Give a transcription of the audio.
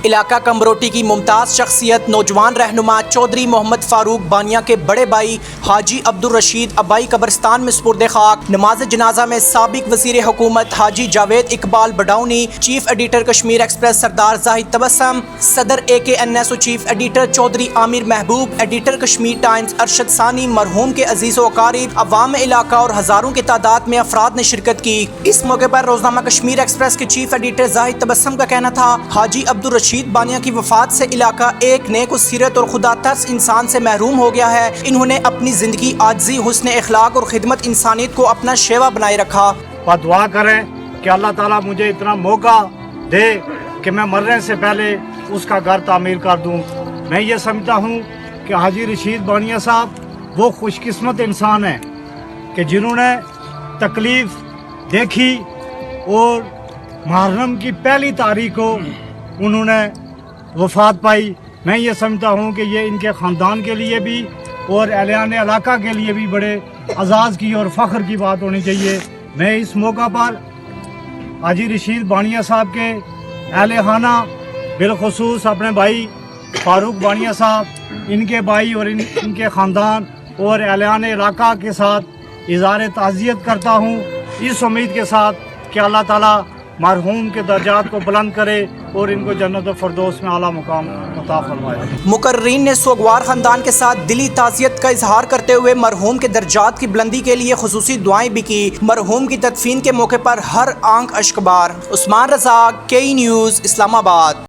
इलाका कमरोटी की मुमताज शख्सियत नौजवान रहनुमा चौहदरी मोहम्मद फारूक बनियां के बड़े भाई हाजी अब्दुल रशीद आबई कब्रस्तान में सुपुर्द खाक। नमाज जनाजा में साबिक वज़ीर हुकूमत Haji Javed Iqbal Badauni, chief editor Kashmir Express Sardar Zahid Tabassum, सदर AKNS और चीफ एडिटर चौधरी आमिर महबूब, एडिटर कश्मीर टाइम्स अरशद सानी, मरहूम के अजीज़ व अकारीब, अवाम इलाका और हज़ारों की तादाद में अफराद ने शिरकत की। इस मौके पर रोजनामा कश्मीर एक्सप्रेस के चीफ एडिटर जाहिद तबस्सुम का कहना था, हाजी अब्दुल रशीद बानियां की वफात से इलाका एक नेक और सीरत और खुदा तरस इंसान से महरूम हो गया है। इन्होंने अपनी जिंदगी आजिज़ी, हुस्न अखलाक और खिदमत इंसानियत को अपना शेवा बनाए रखा। और दुआ करें कि अल्लाह ताला मुझे इतना मौका दे कि मैं मरने से पहले उसका घर तामीर कर दूं। मैं ये समझता हूँ कि हाजी रशीद बानियां साहब वो खुशकिस्मत इंसान हैं कि जिन्होंने तकलीफ़ देखी और मुहर्रम की पहली तारीख को उन्होंने वफात पाई। मैं ये समझता हूँ कि ये इनके ख़ानदान के लिए भी और अहलियान इलाका के लिए भी बड़े एजाज़ की और फ़ख्र की बात होनी चाहिए। मैं इस मौका पर हाजी रशीद बानियां साहब के अहले खाना बिलखुसूस अपने भाई फारूक बानियां साहब, इनके भाई और इनके ख़ानदान और अहलियान इलाका के साथ इज़हार ताज़ियत करता हूँ, इस उम्मीद के साथ कि अल्लाह ताला मरहूम के दर्जात को बुलंद करे और इनको जन्नत फ़िरदौस में आला मुकाम अता फरमाए। मुकर्रीन ने सोगवार ख़ानदान के साथ दिली ताज़ियत का इजहार करते हुए मरहूम के दर्जात की बुलंदी के लिए खुसूसी दुआएं भी की। मरहूम की तदफीन के मौके पर हर आंख अश्कबार। उस्मान रज़ा, KE न्यूज़, इस्लामाबाद।